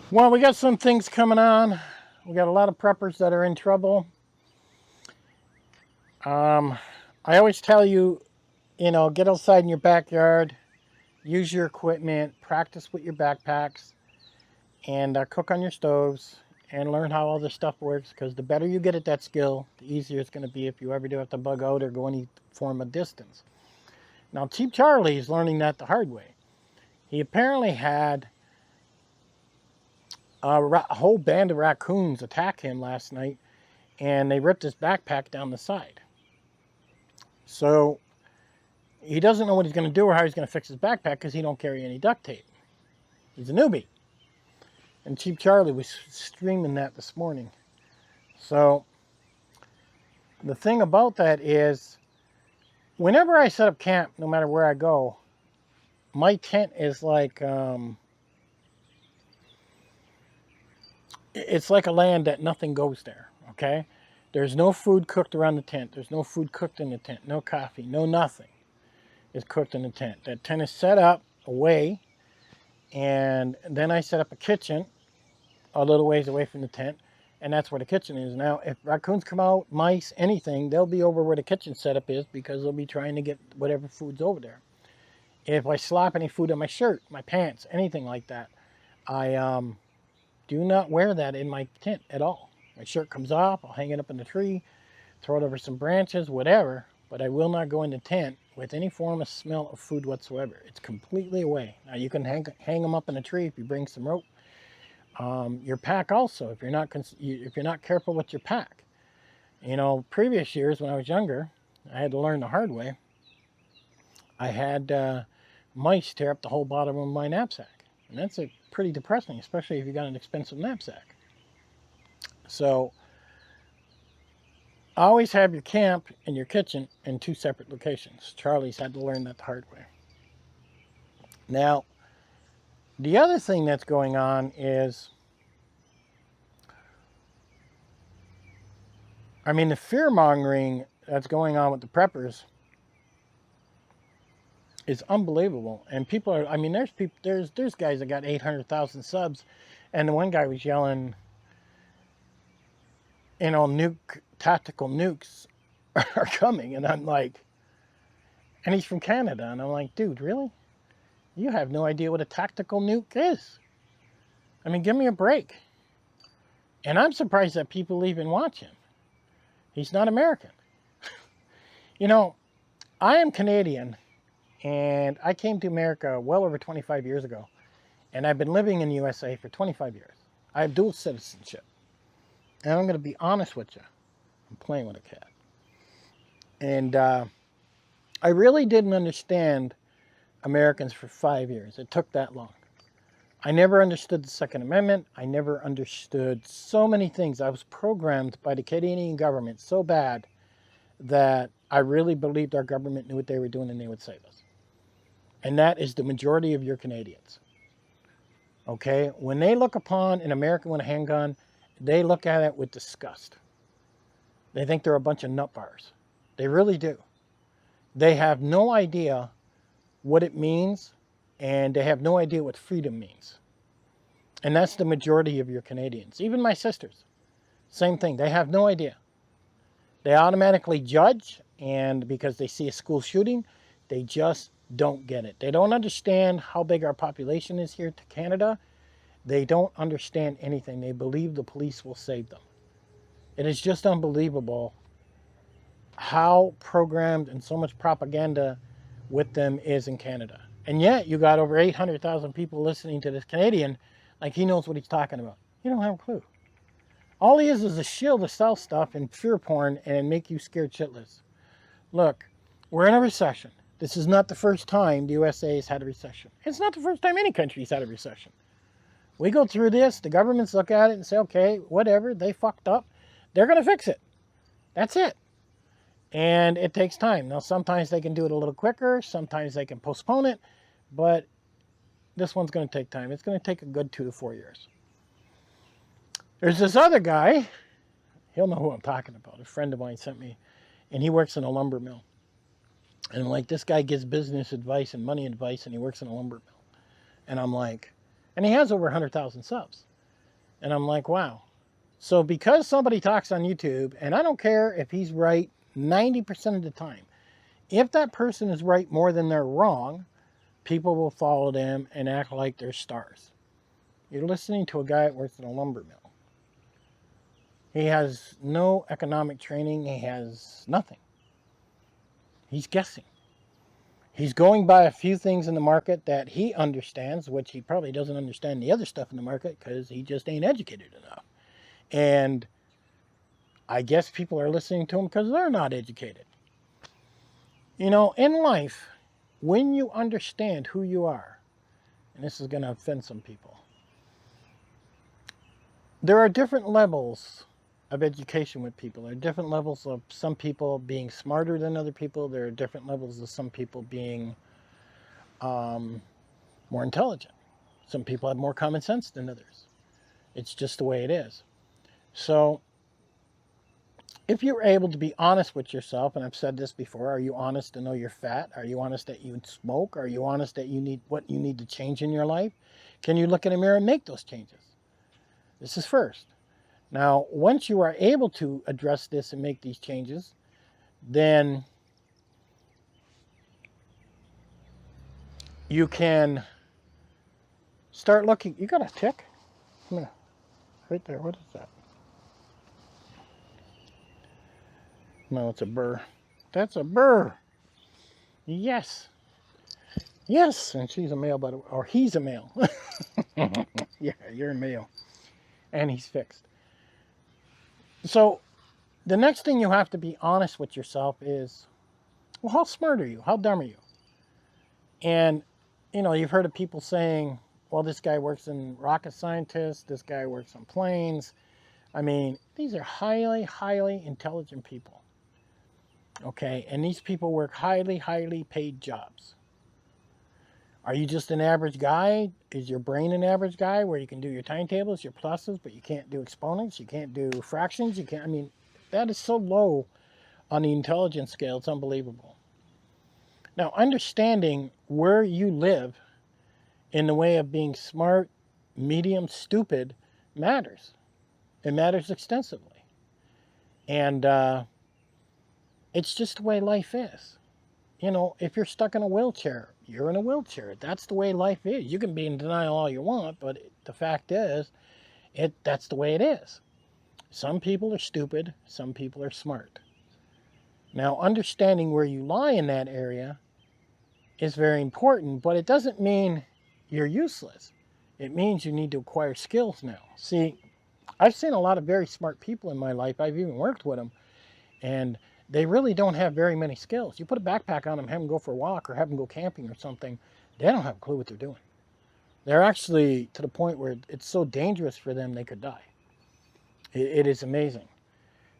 Well, we got some things coming on. We got a lot of preppers that are in trouble. I always tell you, get outside in your backyard, use your equipment, practice with your backpacks, and cook on your stoves and learn how all this stuff works, because the better you get at that skill, the easier it's going to be if you ever do have to bug out or go any form of distance. Now, Cheap Charlie is learning that the hard way. He apparently had a whole band of raccoons attack him last night, and they ripped his backpack down the side. So he doesn't know what he's going to do or how he's going to fix his backpack because he don't carry any duct tape. He's a newbie. And Cheap Charlie was streaming that this morning. So the thing about that is, whenever I set up camp, no matter where I go, my tent is like, it's like a land that nothing goes there, okay? There's no food cooked around the tent. There's no food cooked in the tent. No coffee, no nothing is cooked in the tent. That tent is set up away, and then I set up a kitchen a little ways away from the tent, and that's where the kitchen is. Now, if raccoons come out, mice, anything, they'll be over where the kitchen setup is because they'll be trying to get whatever food's over there. If I slop any food on my shirt, my pants, anything like that, I do not wear that in my tent at all. My shirt comes off, I'll hang it up in the tree, throw it over some branches, whatever, but I will not go in the tent with any form of smell of food whatsoever. It's completely away. Now, you can hang them up in a tree if you bring some rope. Your pack also, if you're not careful with your pack. Previous years when I was younger, I had to learn the hard way. I had mice tear up the whole bottom of my knapsack, and that's pretty depressing, especially if you got an expensive knapsack. So always have your camp and your kitchen in two separate locations. Charlie's had to learn that the hard way. Now, the other thing that's going on is, the fear-mongering that's going on with the preppers is unbelievable. And people are, there's guys that got 800,000 subs, and the one guy was yelling, tactical nukes are coming. And I'm like, and he's from Canada. And I'm like, dude, really? You have no idea what a tactical nuke is. Give me a break. And I'm surprised that people even watch him. He's not American. I am Canadian, and I came to America well over 25 years ago. And I've been living in the USA for 25 years. I have dual citizenship. And I'm going to be honest with you. I'm playing with a cat. And I really didn't understand Americans for 5 years. It took that long. I never understood the Second Amendment. I never understood so many things. I was programmed by the Canadian government so bad that I really believed our government knew what they were doing and they would save us. And that is the majority of your Canadians. Okay? When they look upon an American with a handgun, they look at it with disgust. They think they're a bunch of nut bars. They really do. They have no idea what it means, and they have no idea what freedom means. And that's the majority of your Canadians. Even my sisters, same thing. They have no idea. They automatically judge, and because they see a school shooting, they just don't get it. They don't understand how big our population is here to Canada. They don't understand anything. They believe the police will save them. It is just unbelievable how programmed and so much propaganda with them is in Canada. And yet you got over 800,000 people listening to this Canadian like he knows what he's talking about. You don't have a clue. All he is a shield to sell stuff and fear porn and make you scared shitless. Look, we're in a recession. This is not the first time the USA has had a recession. It's not the first time any country's had a recession. We go through this, the governments look at it and say, okay, whatever, they fucked up. They're going to fix it. That's it. And it takes time. Now, sometimes they can do it a little quicker. Sometimes they can postpone it. But this one's going to take time. It's going to take a good 2 to 4 years. There's this other guy. He'll know who I'm talking about. A friend of mine sent me. And he works in a lumber mill. And like, this guy gives business advice and money advice. And he works in a lumber mill. And I'm like, and he has over 100,000 subs. And I'm like, wow. So because somebody talks on YouTube, and I don't care if he's right 90% of the time, if that person is right more than they're wrong, people will follow them and act like they're stars. You're listening to a guy that works in a lumber mill. He has no economic training. He has nothing. He's guessing. He's going by a few things in the market that he understands, which he probably doesn't understand the other stuff in the market because he just ain't educated enough. And I guess people are listening to him because they're not educated. You know, in life, when you understand who you are, and this is going to offend some people, there are different levels of education with people. There are different levels of some people being smarter than other people. There are different levels of some people being more intelligent. Some people have more common sense than others. It's just the way it is. So if you're able to be honest with yourself, and I've said this before, are you honest to know you're fat? Are you honest that you smoke? Are you honest that you need what you need to change in your life? Can you look in a mirror and make those changes? This is first. Now, once you are able to address this and make these changes, then you can start looking. You got a tick? Right there. What is that? No, it's a burr. That's a burr. Yes. Yes. And she's a male, but or he's a male. Yeah, you're a male. And he's fixed. So the next thing you have to be honest with yourself is, well, how smart are you? How dumb are you? And, you know, you've heard of people saying, well, this guy works in rocket scientists. This guy works on planes. I mean, these are highly, highly intelligent people. Okay, and these people work highly, highly paid jobs. Are you just an average guy? Is your brain an average guy where you can do your timetables, your pluses, but you can't do exponents, you can't do fractions, you can't, I mean, that is so low on the intelligence scale, it's unbelievable. Now, understanding where you live in the way of being smart, medium, stupid matters. It matters extensively. And it's just the way life is. You know, if you're stuck in a wheelchair, you're in a wheelchair. That's the way life is. You can be in denial all you want, but the fact is, that's the way it is. Some people are stupid, some people are smart. Now, understanding where you lie in that area is very important, but it doesn't mean you're useless. It means you need to acquire skills now. See, I've seen a lot of very smart people in my life. I've even worked with them, and they really don't have very many skills. You put a backpack on them, have them go for a walk or have them go camping or something, they don't have a clue what they're doing. They're actually to the point where it's so dangerous for them they could die. It is amazing.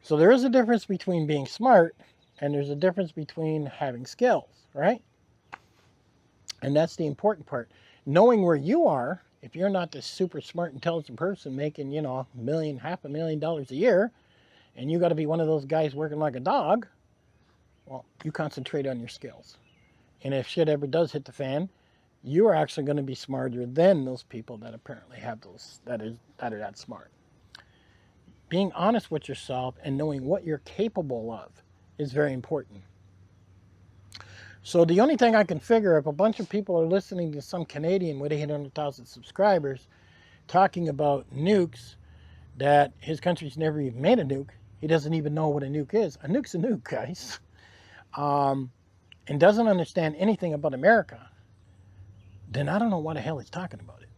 So there is a difference between being smart and there's a difference between having skills, right? And that's the important part. Knowing where you are, if you're not this super smart, intelligent person making, you know, $500,000 a year, and you got to be one of those guys working like a dog, well, you concentrate on your skills. And if shit ever does hit the fan, you are actually going to be smarter than those people that apparently have those, that are that smart. Being honest with yourself and knowing what you're capable of is very important. So the only thing I can figure, if a bunch of people are listening to some Canadian with 800,000 subscribers talking about nukes, that his country's never even made a nuke, he doesn't even know what a nuke is. A nuke's a nuke, guys. And doesn't understand anything about America, then I don't know why the hell he's talking about it.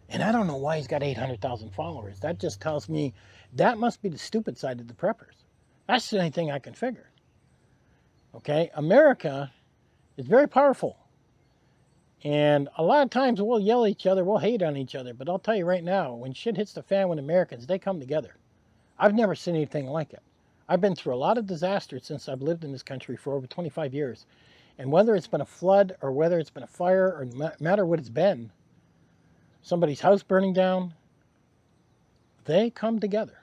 And I don't know why he's got 800,000 followers. That just tells me that must be the stupid side of the preppers. That's the only thing I can figure. Okay, America is very powerful. And a lot of times we'll yell at each other, we'll hate on each other. But I'll tell you right now, when shit hits the fan with Americans, they come together. I've never seen anything like it. I've been through a lot of disasters since I've lived in this country for over 25 years. And whether it's been a flood or whether it's been a fire or no matter what it's been, somebody's house burning down, they come together.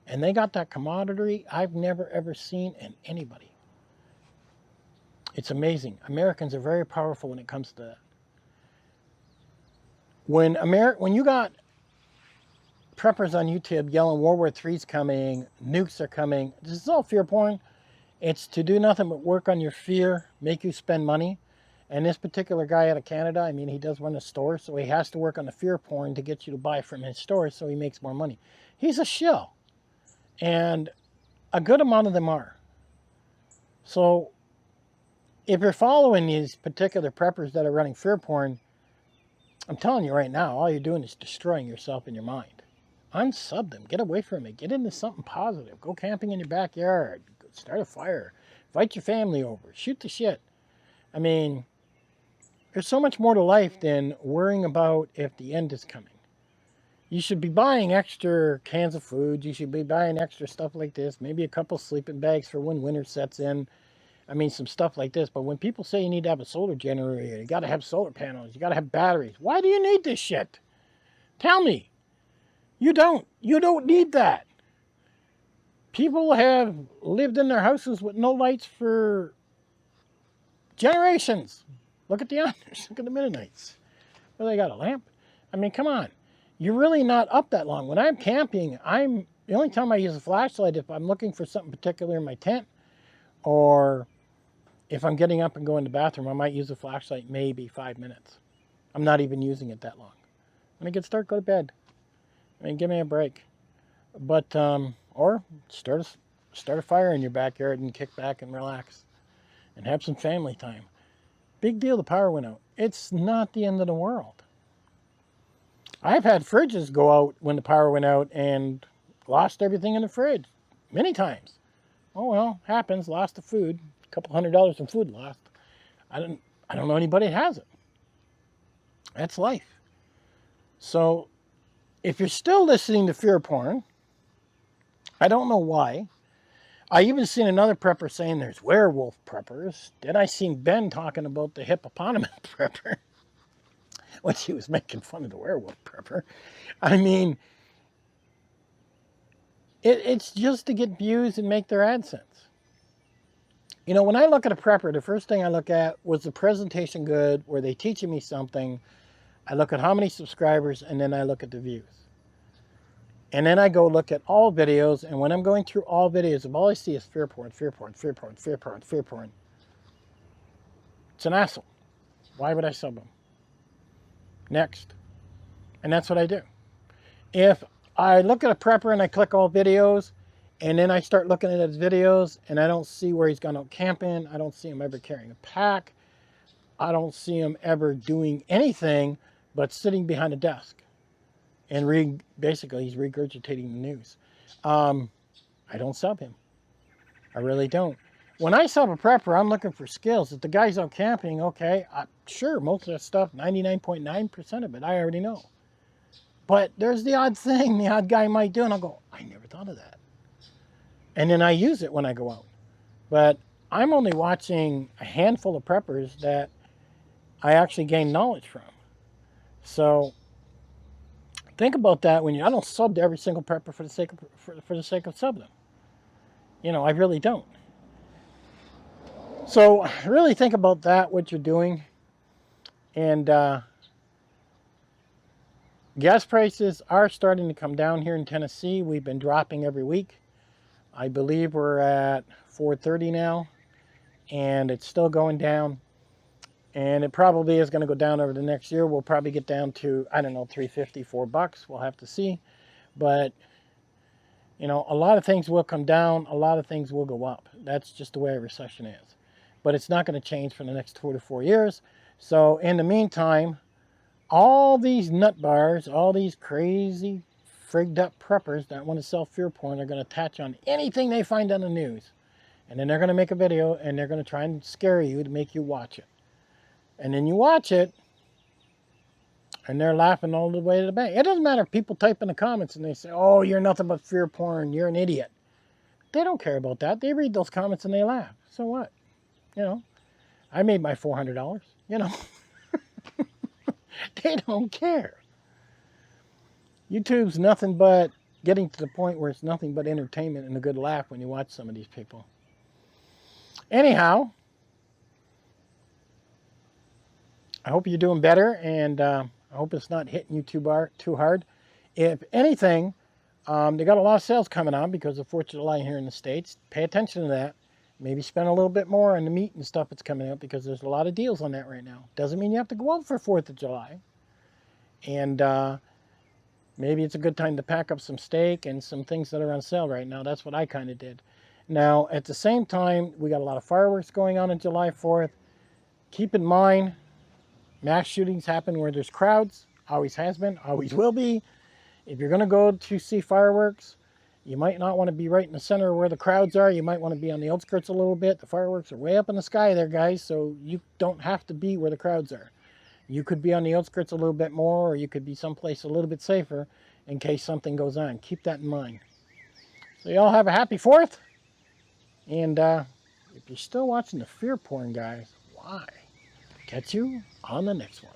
And they got that camaraderie I've never ever seen in anybody. It's amazing. Americans are very powerful when it comes to that. When you got preppers on YouTube yelling World War III's coming, nukes are coming. This is all fear porn. It's to do nothing but work on your fear, make you spend money. And this particular guy out of Canada, I mean, he does run a store, so he has to work on the fear porn to get you to buy from his store so he makes more money. He's a shill. And a good amount of them are. So if you're following these particular preppers that are running fear porn, I'm telling you right now, all you're doing is destroying yourself and your mind. Unsub them. Get away from it. Get into something positive. Go camping in your backyard. Start a fire. Invite your family over. Shoot the shit. I mean, there's so much more to life than worrying about if the end is coming. You should be buying extra cans of food. You should be buying extra stuff like this. Maybe a couple sleeping bags for when winter sets in. I mean, some stuff like this. But when people say you need to have a solar generator, you got to have solar panels, you got to have batteries. Why do you need this shit? Tell me. You don't. You don't need that. People have lived in their houses with no lights for generations. Look at the honors. Look at the Mennonites. Well, they got a lamp. I mean, come on. You're really not up that long. When I'm camping, the only time I use a flashlight if I'm looking for something particular in my tent, or if I'm getting up and going to the bathroom, I might use a flashlight maybe 5 minutes. I'm not even using it that long. When it gets dark, go to bed. I mean, give me a break. But or start a fire in your backyard and kick back and relax and have some family time. Big deal, the power went out. It's not the end of the world. I've had fridges go out when the power went out and lost everything in the fridge many times. Oh well, happens. Lost the food. A couple $100 in food lost. I don't know anybody that has it. That's life. So if you're still listening to fear porn, I don't know why. I even seen another prepper saying there's werewolf preppers. Then I seen Ben talking about the hippopotamus prepper, when he was making fun of the werewolf prepper. I mean, it's just to get views and make their AdSense. You know, when I look at a prepper, the first thing I look at, was the presentation good? Were they teaching me something? I look at how many subscribers, and then I look at the views. And then I go look at all videos, and when I'm going through all videos, if all I see is fear porn, fear porn, fear porn, fear porn, fear porn, it's an asshole. Why would I sub them? Next. And that's what I do. If I look at a prepper and I click all videos, and then I start looking at his videos, and I don't see where he's gone out camping, I don't see him ever carrying a pack, I don't see him ever doing anything but sitting behind a desk. And basically, he's regurgitating the news. I don't sub him. I really don't. When I sub a prepper, I'm looking for skills. If the guy's out camping, okay, sure, most of that stuff, 99.9% of it, I already know. But there's the odd thing the odd guy might do, and I'll go, I never thought of that. And then I use it when I go out. But I'm only watching a handful of preppers that I actually gain knowledge from. So think about that I don't sub to every single prepper for the sake of subbing them. You know, I really don't. So really think about that, what you're doing. And gas prices are starting to come down here in Tennessee. We've been dropping every week. I believe we're at $4.30 now, and it's still going down. And it probably is going to go down over the next year. We'll probably get down to, I don't know, $3.50, $4. We'll have to see. But, you know, a lot of things will come down. A lot of things will go up. That's just the way a recession is. But it's not going to change for the next 2 to 4 years. So in the meantime, all these nut bars, all these crazy, frigged up preppers that want to sell fear porn are going to attach on anything they find on the news. And then they're going to make a video, and they're going to try and scare you to make you watch it. And then you watch it, and they're laughing all the way to the bank. It doesn't matter if people type in the comments and they say, oh, you're nothing but fear porn, you're an idiot. They don't care about that. They read those comments and they laugh. So what? You know, I made my $400, you know. They don't care. YouTube's nothing but getting to the point where it's nothing but entertainment and a good laugh when you watch some of these people. Anyhow, I hope you're doing better, and I hope it's not hitting you too hard. If anything, they got a lot of sales coming on because of 4th of July here in the States. Pay attention to that. Maybe spend a little bit more on the meat and stuff that's coming out because there's a lot of deals on that right now. Doesn't mean you have to go out for 4th of July. And maybe it's a good time to pack up some steak and some things that are on sale right now. That's what I kind of did. Now, at the same time, we got a lot of fireworks going on July 4th. Keep in mind, mass shootings happen where there's crowds. Always has been, always will be. If you're going to go to see fireworks, you might not want to be right in the center where the crowds are. You might want to be on the outskirts a little bit. The fireworks are way up in the sky there, guys, so you don't have to be where the crowds are. You could be on the outskirts a little bit more, or you could be someplace a little bit safer in case something goes on. Keep that in mind. So y'all have a happy 4th. And if you're still watching the fear porn, guys, why? Catch you on the next one.